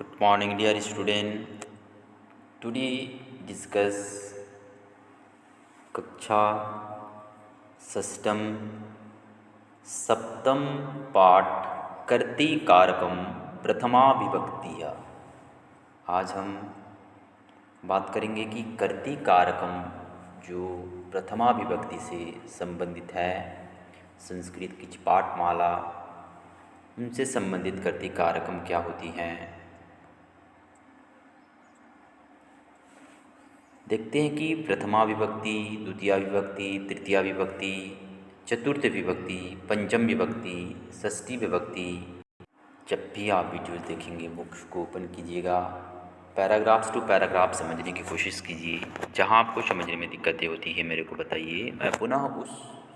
Good morning, dear student. Today discuss कक्षा षष्ठम सप्तम पाठ कर्ति कारकम प्रथमा विभक्तिया। आज हम बात करेंगे कि कर्ति कारकम जो प्रथमा विभक्ति से संबंधित है, संस्कृत की पाठमाला उनसे संबंधित कर्ति कारकम क्या होती हैं। देखते हैं कि प्रथमा विभक्ति, द्वितीया विभक्ति, तृतीया विभक्ति, चतुर्थ विभक्ति, पंचम विभक्ति, षष्ठी विभक्ति। जब भी आप वीडियोज़ देखेंगे बुक्स को ओपन कीजिएगा, पैराग्राफ्स टू पैराग्राफ समझने की कोशिश कीजिए। जहां आपको समझने में दिक्कतें होती है मेरे को बताइए, मैं पुनः उस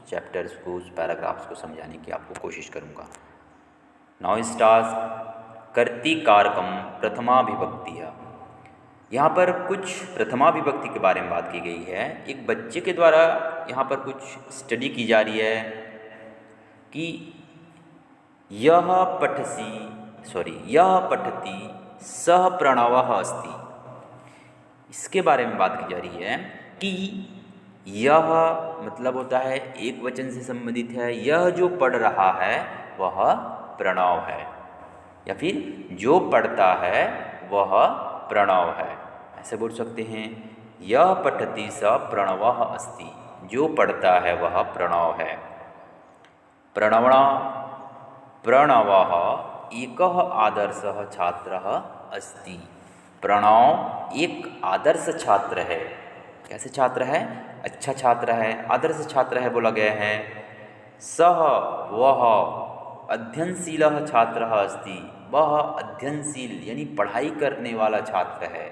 चैप्टर्स को, उस पैराग्राफ्स को समझाने की आपको कोशिश करूँगा। नाउ स्टार्ट कर्ति कारकम प्रथमा विभक्तिया। यहाँ पर कुछ प्रथमा विभक्ति के बारे में बात की गई है। एक बच्चे के द्वारा यहाँ पर कुछ स्टडी की जा रही है कि यह पठति सह प्रणवः अस्ति। इसके बारे में बात की जा रही है कि यह मतलब होता है एक वचन से संबंधित है, यह जो पढ़ रहा है वह प्रणव है, या फिर जो पढ़ता है वह प्रणव है। ऐसे बोल सकते हैं, यह पठति स प्रणवः अस्ति। जो पढ़ता है वह प्रणव है। प्रणवः एकः आदर्शः छात्रः अस्ति। प्रणव एक आदर्श छात्र है। कैसे छात्र है? अच्छा छात्र है, आदर्श छात्र है बोला गया है। सह वह अध्ययनशीलः छात्रः अस्ति। वह अध्ययनशील यानी पढ़ाई करने वाला छात्र है।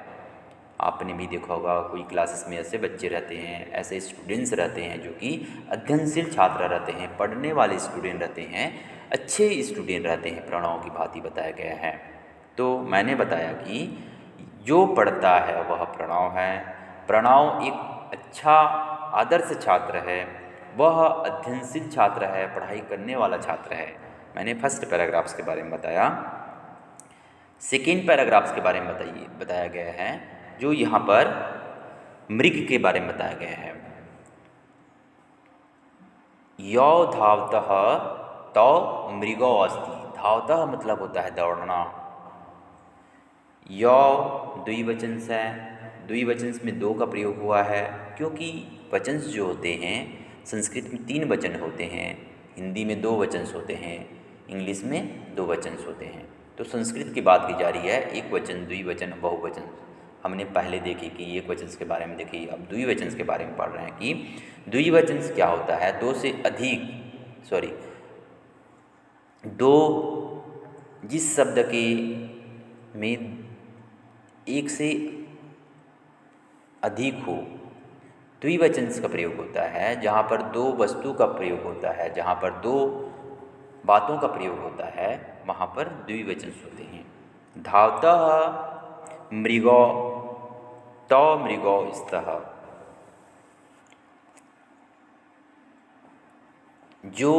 आपने भी देखा होगा कोई क्लासेस में ऐसे बच्चे रहते हैं, ऐसे स्टूडेंट्स रहते हैं जो कि अध्ययनशील छात्र रहते हैं, पढ़ने वाले स्टूडेंट रहते हैं, अच्छे स्टूडेंट रहते हैं। प्रणव की भांति बताया गया है। तो मैंने बताया कि जो पढ़ता है वह प्रणव है। प्रणव एक अच्छा आदर्श छात्र है, वह अध्ययनशील छात्र है, पढ़ाई करने वाला छात्र है। मैंने फर्स्ट पैराग्राफ्स के बारे में बताया। सेकेंड पैराग्राफ्स के बारे में बताया गया है, जो यहाँ पर मृग के बारे में बताया गया है। यौ धावतः तौ मृगौ अस्ति। धावतः मतलब होता है दौड़ना। यौ द्विवचन है, द्विवचन में दो का प्रयोग हुआ है, क्योंकि वचन जो होते हैं संस्कृत में 3 वचन होते हैं, हिंदी में 2 वचन होते हैं, इंग्लिश में 2 वचन होते हैं। तो संस्कृत की बात की जा रही है, एक वचन, द्विवचन, बहुवचन। हमने पहले देखे कि एक वचन के बारे में देखी, अब द्विवचन के बारे में पढ़ रहे हैं कि द्विवचन क्या होता है। जिस शब्द के में एक से अधिक हो, द्विवचन का प्रयोग होता है। जहाँ पर 2 वस्तु का प्रयोग होता है, जहाँ पर 2 बातों का प्रयोग होता है, वहाँ पर द्विवचन होते हैं। धावतः मृगौ तौ मृगौ स्तः। जो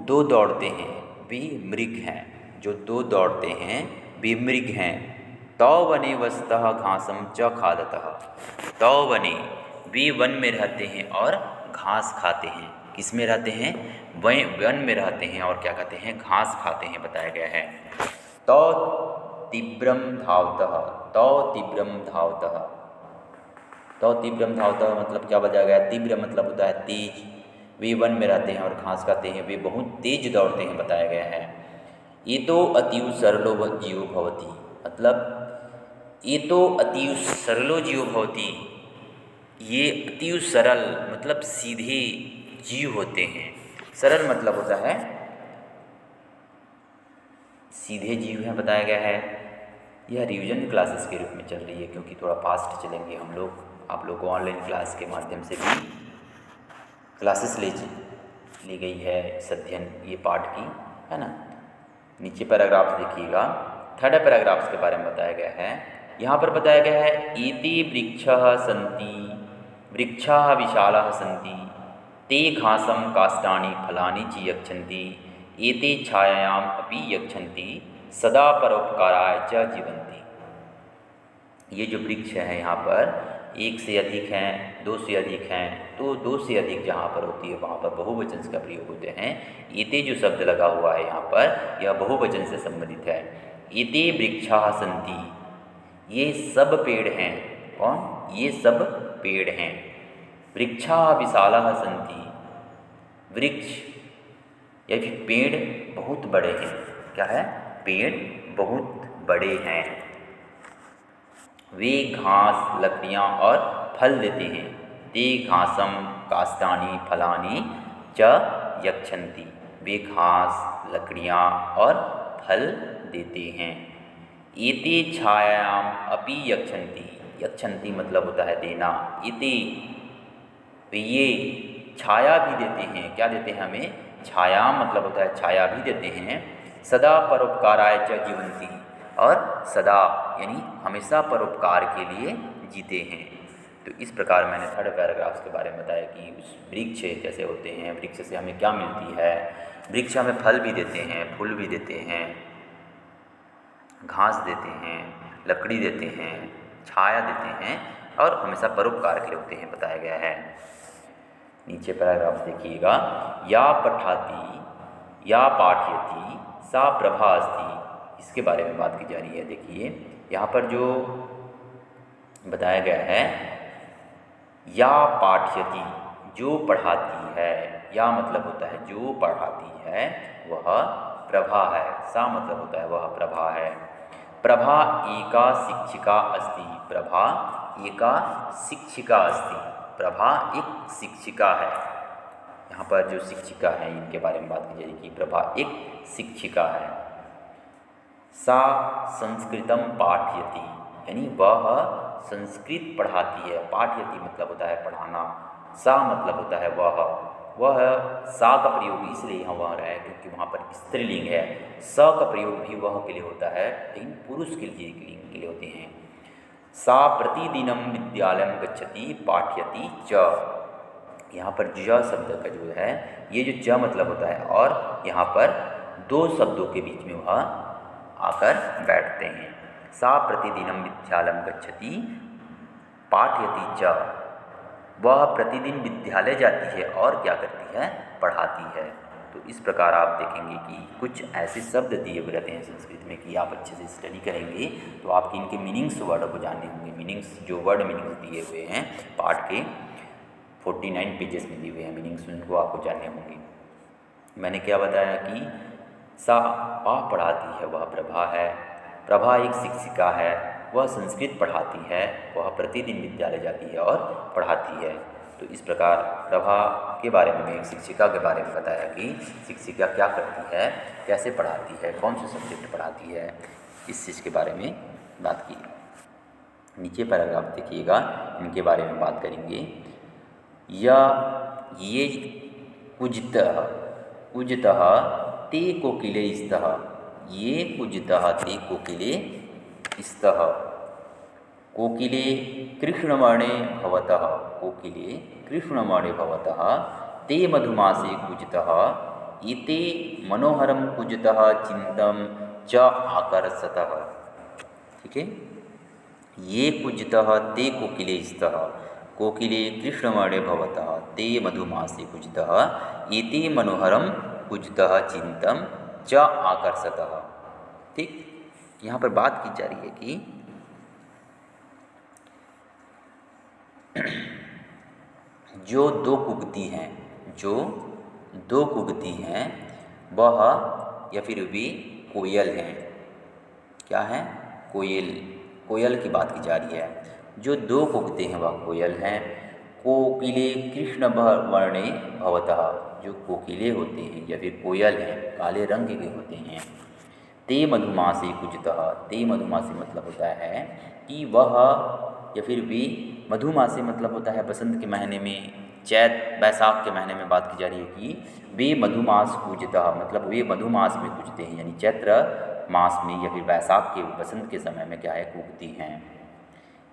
2 दौड़ते हैं वे मृग हैं। जो 2 दौड़ते हैं वे मृग हैं। तौ वने वसतः घासम च खादतः। तौ वने वे वन में रहते हैं और घास खाते हैं। किस में रहते हैं? वन में रहते हैं और क्या खाते हैं? घास खाते हैं, बताया गया है। तौ तीव्रम धावतः। तौ तीव्रम धावतः। तौ तीव्रम धावतः मतलब क्या बताया गया? तीव्र मतलब होता है तेज। वे वन में रहते हैं और घास खाते हैं, वे बहुत तेज दौड़ते हैं, बताया गया है। ये तो अतीव सरलो जीवो भवति। मतलब ये तो अतीव सरलो जीवो भवति, ये अतीव सरल मतलब सीधे जीव होते हैं। सरल मतलब होता है सीधे जीव हैं, बताया गया है। यह रिवीजन क्लासेस के रूप में चल रही है, क्योंकि थोड़ा फास्ट चलेंगे हम लोग। आप लोग को ऑनलाइन क्लास के माध्यम से भी क्लासेस ली गई है इस अध्ययन ये पाठ की, है ना। नीचे पैराग्राफ्स देखिएगा। थर्ड पैराग्राफ्स के बारे में बताया गया है। यहाँ पर बताया गया है, एते वृक्षः सन्ति, वृक्षाः विशालाः सन्ति, ते घासं काष्ठानि फलानि च यच्छन्ति, एते छायायाम् अपि यच्छन्ति, सदा परोपकाराय च जीवन्ति। ये जो वृक्ष है यहाँ पर एक से अधिक हैं, दो से अधिक हैं, तो दो से अधिक जहाँ पर होती है वहाँ पर बहुवचन का प्रयोग होते हैं। एते जो शब्द लगा हुआ है यहाँ पर, यह बहुवचन से संबंधित है। एते वृक्षाः सन्ति, ये सब पेड़ हैं। कौन? ये सब पेड़ हैं। वृक्षाः विशालाः सन्ति, वृक्ष या फिर पेड़ बहुत बड़े हैं। क्या है? पेड़ बहुत बड़े हैं। वे घास, लकड़ियाँ और फल देते हैं। ते घासम काष्ठानि फलानि च यच्छन्ति, वे घास, लकड़ियाँ और फल देते हैं। एते छायायाम अपि यच्छन्ति, यच्छन्ति मतलब होता है देना। एते, ये छाया भी देते हैं। क्या देते हैं हमें? छाया मतलब होता है छाया भी देते हैं। सदा परोपकाराय च जीवन्ति, और सदा यानी हमेशा परोपकार के लिए जीते हैं। तो इस प्रकार मैंने थर्ड पैराग्राफ के बारे में बताया कि उस वृक्ष कैसे होते हैं, वृक्ष से हमें क्या मिलती है। वृक्ष हमें फल भी देते हैं, फूल भी देते हैं, घास देते हैं, लकड़ी देते हैं, छाया देते हैं और हमेशा परोपकार के लिए होते हैं, बताया गया है। नीचे पैराग्राफ देखिएगा। या पठाती या पाठयति सा प्रभा अस्ति, इसके बारे में बात की जा रही है। देखिए यहाँ पर जो बताया गया है, या पाठयति जो पढ़ाती है, या मतलब होता है जो पढ़ाती है, वह प्रभा है। सा मतलब होता है वह प्रभा है। प्रभा एका शिक्षिका अस्ति, प्रभा एका शिक्षिका अस्ति, प्रभा एक शिक्षिका है। यहाँ पर जो शिक्षिका है इनके बारे में बात की जाएगी। प्रभा एक शिक्षिका है। सा संस्कृतम पाठयति, यानी वह संस्कृत पढ़ाती है। पाठयति मतलब होता है पढ़ाना। सा मतलब होता है वह सा का प्रयोग इसलिए यहाँ वह रहा है क्योंकि वहाँ पर स्त्रीलिंग है। स का प्रयोग भी वह के लिए होता है, लेकिन पुरुष के लिए होते हैं। सा प्रतिदिनम विद्यालयम गच्छति पाठयति च, यहाँ पर ज शब्द का जो है, ये जो च मतलब होता है और यहाँ पर दो शब्दों के बीच में वह आकर बैठते हैं। सा प्रतिदिनम विद्यालयम गच्छति पाठयति च, वह प्रतिदिन विद्यालय जाती है और क्या करती है? पढ़ाती है। तो इस प्रकार आप देखेंगे कि कुछ ऐसे शब्द दिए हुए रहते हैं संस्कृत में कि आप अच्छे से स्टडी करेंगे तो आपकी इनके मीनिंग्स वर्ड को जानने होंगे। मीनिंग्स जो वर्ड मीनिंग्स दिए हुए हैं पाठ के 49 पेजेस में दिए हुए हैं मीनिंग्स, उनको आपको जानने होंगे। मैंने क्या बताया कि सा वह पढ़ाती है, वह प्रभा है। प्रभा एक शिक्षिका है, वह संस्कृत पढ़ाती है, वह प्रतिदिन विद्यालय जाती है और पढ़ाती है। तो इस प्रकार प्रभा के बारे में एक शिक्षिका के बारे में बताया कि शिक्षिका क्या करती है, कैसे पढ़ाती है, कौन से सब्जेक्ट पढ़ाती है, इस चीज़ के बारे में बात की। नीचे पैराग्राफ देखिएगा, इनके बारे में बात करेंगे। या ये कुजतः कुजतः ते कोकिले स्तः, ये कुजतः ते कोकिले स्तः, कोकिले कृष्णवर्णे भवतः, कोकिले कृष्णवर्णे भवतः, ते मधुमासे कुजतः, इते मनोहरम कुजतः चिंतम च आकर्षतः। ठीक है, ये कुजतः ते कोकिले स्तः, कोकिले कृष्णवर्णे भवतः, ते मधुमासे कुजतः, इते मनोहरम कुजतः चिंतम च आकर्षतः। ठीक, यहाँ पर बात की जा रही है कि जो दो कुगती हैं वह या फिर वे कोयल हैं। क्या है? कोयल की बात की जा रही है। जो दो कुगते हैं वह कोयल हैं। कोकिले कृष्ण वर्णे भवतः, जो कोकिले होते हैं या फिर कोयल हैं काले रंग के होते हैं। ते मधुमासे कुजतः, ते मधुमासे मतलब होता है कि वह या फिर वे, मधुमासे मतलब होता है बसंत के महीने में, चैत वैशाख के महीने में बात की जा रही है कि वे मधुमास पूजतः, मतलब वे मधुमास में पूजते हैं, यानी चैत्र मास में या फिर वैशाख के बसंत के समय में क्या है? कूकती हैं।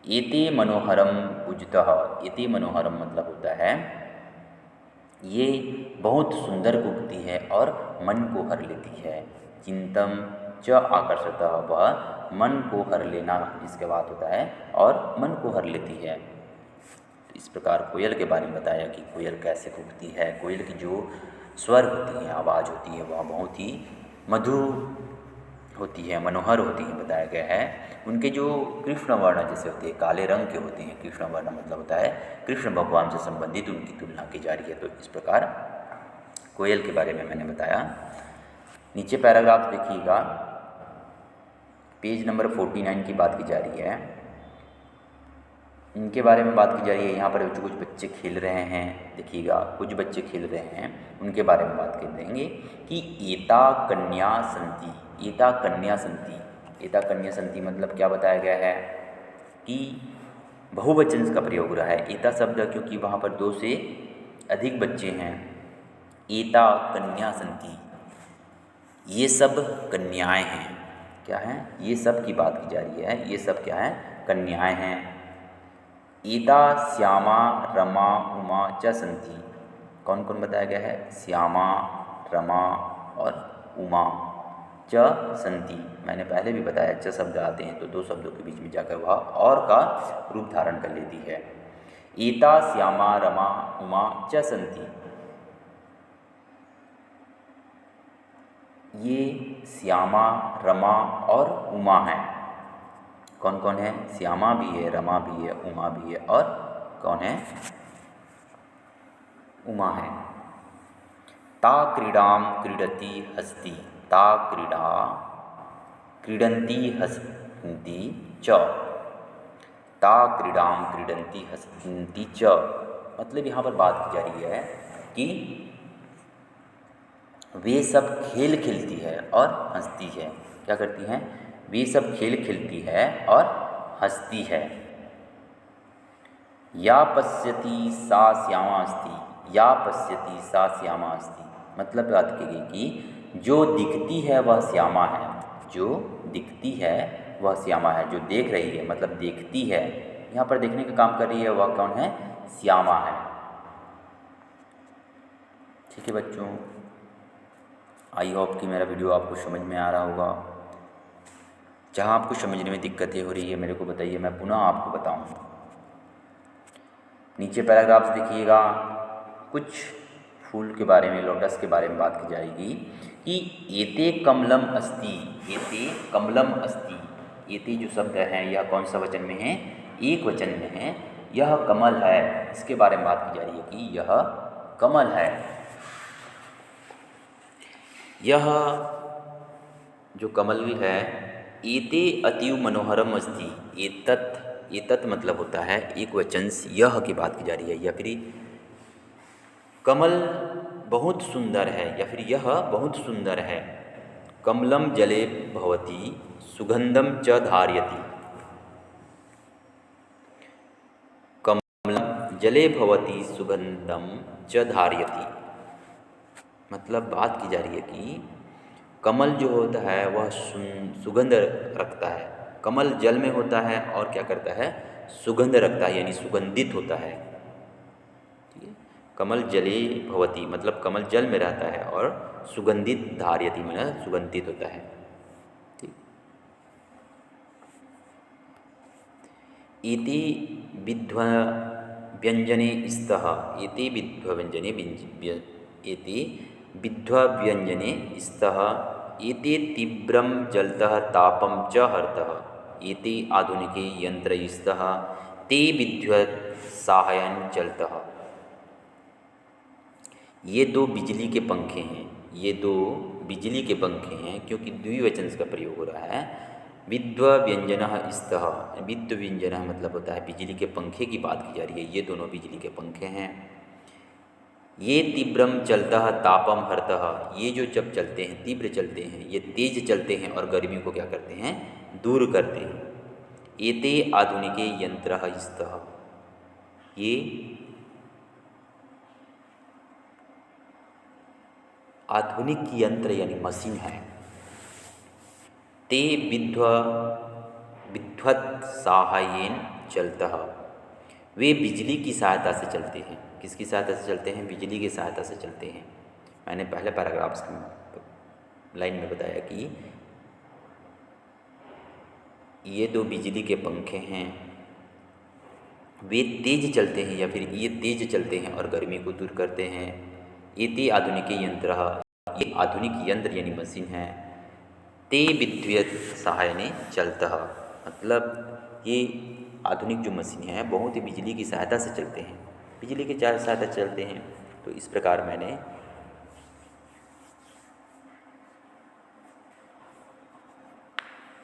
एते मनोहरम पूजतः, एते मनोहरम मतलब होता है ये बहुत सुंदर कूकती है और मन को हर लेती है। चिंतम च आकर्षतः, वह मन को हर लेना इसके बाद होता है और मन को हर लेती है। तो इस प्रकार कोयल के बारे में बताया कि कोयल कैसे कूकती है। कोयल की जो स्वर होती हैं, आवाज़ होती है, वह बहुत ही मधुर होती है, मनोहर होती है, बताया गया है। उनके जो कृष्ण वर्ण जैसे होते हैं, काले रंग के होते हैं, कृष्ण वर्ण मतलब होता है कृष्ण भगवान से संबंधित उनकी तुलना की जा रही है। तो इस प्रकार कोयल के बारे में मैंने बताया। नीचे पैराग्राफ देखिएगा, पेज नंबर 49 की बात की जा रही है। इनके बारे में बात की जा रही है। यहाँ पर कुछ बच्चे खेल रहे हैं, देखिएगा कुछ बच्चे खेल रहे हैं, उनके बारे में बात कर देंगे कि एता कन्या संति। एता कन्या संति, एता कन्या संति मतलब क्या बताया गया है कि बहुवचन का प्रयोग हो रहा है एता शब्द, क्योंकि वहाँ पर 2 से अधिक बच्चे हैं। एता कन्या संति, ये सब कन्याएं हैं। क्या हैं? ये सब की बात की जा रही है। ये सब क्या है? कन्याएं हैं। एता श्यामा रमा उमा च संति। कौन कौन बताया गया है? श्यामा, रमा और उमा। च संति, मैंने पहले भी बताया च शब्द आते हैं तो 2 शब्दों के बीच में जाकर वह और का रूप धारण कर लेती है। एता श्यामा रमा उमा च संति, ये श्यामा, रमा और उमा है। कौन कौन है? श्यामा भी है, रमा भी है, उमा भी है और कौन है? उमा है। ता क्रीडाम क्रीडति हस्ति, ता क्रीडा क्रीडन्ति हसन्ति च, ता क्रीडाम क्रीडन्ति हसन्ति च। मतलब यहाँ पर बात की जा रही है कि वे सब खेल खेलती है और हंसती है। क्या करती हैं? वे सब खेल खेलती है और हंसती है। या पश्यति सा श्यामा अस्ति, या पश्यति सा श्यामा अस्ति, मतलब बात की गई कि जो दिखती है वह श्यामा है, जो दिखती है वह श्यामा है। जो देख रही है मतलब देखती है, यहाँ पर देखने का काम कर रही है, वह कौन है? श्यामा है। ठीक है बच्चों, आई होप कि मेरा वीडियो आपको समझ में आ रहा होगा। जहाँ आपको समझने में दिक्कतें हो रही है मेरे को बताइए, मैं पुनः आपको बताऊँ। नीचे पैराग्राफ्स देखिएगा, कुछ फूल के बारे में, लोटस के बारे में बात की जाएगी कि एते कमलम अस्ति, एते कमलम अस्ति। एते जो शब्द है यह कौन सा वचन में है? एक वचन में है। यह कमल है, इसके बारे में बात की जा रही है कि यह कमल है। यह जो कमल है, एते अतीव मनोहरम अस्ति। एतत् मतलब होता है एक वचन, यह की बात की जा रही है, या फिर कमल बहुत सुंदर है, या फिर यह बहुत सुंदर है। कमलम जले भवति सुगंधम च धारयति, कमलम जले भवति सुगंधम च धारयति। मतलब बात की जा रही है कि कमल जो होता है वह सुगंध रखता है। कमल जल में होता है और क्या करता है? सुगंध रखता है, यानी सुगंधित होता है। ठीक है, कमल जले भवति मतलब कमल जल में रहता है और सुगंधित धारयति मतलब सुगंधित होता है। ठीक, इति विध्व व्यंजने स्तः, इति विध्व व्यंजने इति विध्व व्यंजने स्तः, एते तीव्रं जलतः तापं च हरतः, एते आधुनिके यंत्रैस्तः, ते विद्युत् साहाय्येन चलतः। ये 2 बिजली के पंखे हैं, ये 2 बिजली के पंखे हैं, क्योंकि द्विवचन का प्रयोग हो रहा है। विद्व व्यंजनः स्तः, विद्व व्यंजनः मतलब होता है बिजली के पंखे की बात की जा रही है। ये दोनों बिजली के पंखे हैं। ये तीव्रम चलतः तापम हरतः, ये जो जब चलते हैं, तीव्र चलते हैं, ये तेज चलते हैं और गर्मी को क्या करते हैं? दूर करते हैं। एते आधुनिके यंत्रः स्तः, ये आधुनिक यंत्र यानी मशीन है। ते विद्युत् साहाय्येन चलतः, वे बिजली की सहायता से चलते हैं। किसकी सहायता से चलते हैं? बिजली की सहायता से चलते हैं। मैंने पहले पैराग्राफ्स की लाइन में बताया कि ये दो बिजली के पंखे हैं, वे तेज चलते हैं या फिर ये तेज चलते हैं और गर्मी को दूर करते हैं। एते आधुनिक यंत्र, ये आधुनिक यंत्र यानी मशीन है। ते विद्युत सहायने चलतः, मतलब ये आधुनिक जो मशीन है बहुत ही बिजली की सहायता से चलते हैं, बिजली की सहायता से चलते हैं। तो इस प्रकार मैंने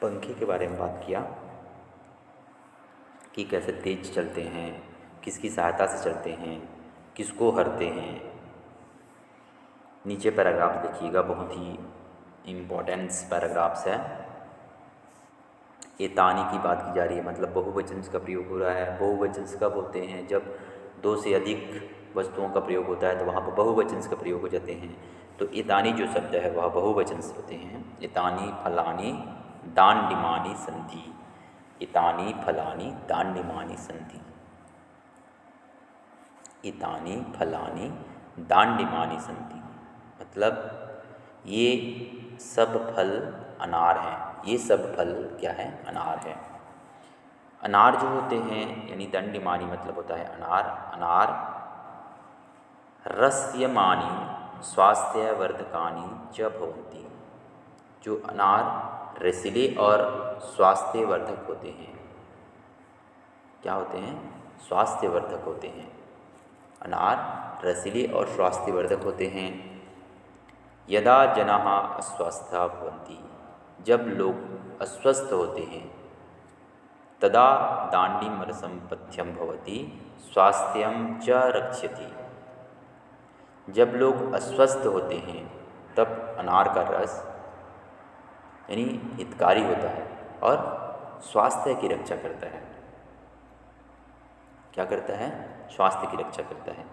पंखे के बारे में बात किया कि कैसे तेज चलते हैं, किसकी सहायता से चलते हैं, किसको हरते हैं। नीचे पैराग्राफ देखिएगा, बहुत ही इम्पोर्टेंस पैराग्राफ्स है। एतानी की बात की जा रही है, मतलब बहुवचन का प्रयोग हो रहा है। बहुवचन कब होते हैं? जब दो से अधिक वस्तुओं का प्रयोग होता है तो वहाँ पर बहुवचन का प्रयोग हो जाते हैं। तो एतानी जो शब्द है वह बहुवचन होते हैं। एतानी फलानी दांडिमानी संति, एतानी फलानी दांडिमानी संति, एतानी फलानी दांडिमानी संति, मतलब ये सब फल अनार हैं। ये सब फल क्या है? अनार है। अनार जो होते हैं यानी दंडिमानी मतलब होता है अनार। अनार रस्यमानी स्वास्थ्यवर्धकानि च भवन्ति, जो अनार रसीले और स्वास्थ्यवर्धक होते हैं। क्या होते हैं? स्वास्थ्यवर्धक होते हैं। अनार रसीले और स्वास्थ्यवर्धक होते हैं। यदा जनाः अस्वस्था भवन्ति, जब लोग अस्वस्थ होते हैं, तदा दांडिम रसम पथ्यम भवति स्वास्थ्यम च रक्षति, जब लोग अस्वस्थ होते हैं तब अनार का रस यानी हितकारी होता है और स्वास्थ्य की रक्षा करता है। क्या करता है? स्वास्थ्य की रक्षा करता है।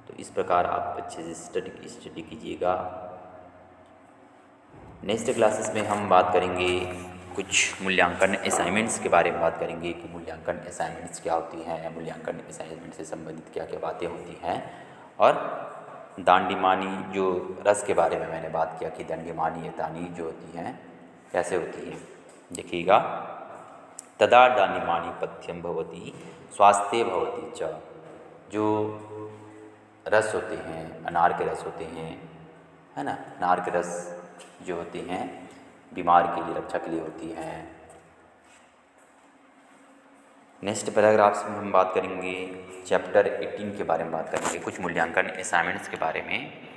तो इस प्रकार आप अच्छे से स्टडी कीजिएगा। नेक्स्ट क्लासेस में हम बात करेंगे कुछ मूल्यांकन असाइनमेंट्स के बारे में बात करेंगे कि मूल्यांकन असाइनमेंट्स क्या होती हैं, मूल्यांकन असाइनमेंट से संबंधित क्या क्या बातें होती हैं, और दांडिमानी जो रस के बारे में मैंने बात किया कि दांडिमानी एतानी जो होती हैं कैसे होती हैं। देखिएगा, तदा दांडिमानी पथ्यम भवति स्वास्थ्य भवति च, जो रस होते हैं अनार के रस होते हैं, है ना, अनार के रस जो होती हैं बीमार के लिए, रक्षा के लिए होती हैं। नेक्स्ट पैराग्राफ्स में हम बात करेंगे चैप्टर 18 के बारे में बात करेंगे। कुछ मूल्यांकन असाइनमेंट्स के बारे में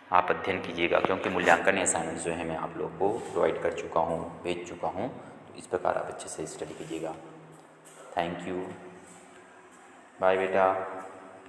आप अध्ययन कीजिएगा, क्योंकि मूल्यांकन असाइनमेंट्स जो है मैं आप लोग को प्रोवाइड कर चुका हूँ, भेज चुका हूँ। तो इस प्रकार आप अच्छे से स्टडी कीजिएगा। थैंक यू, बाय बेटा।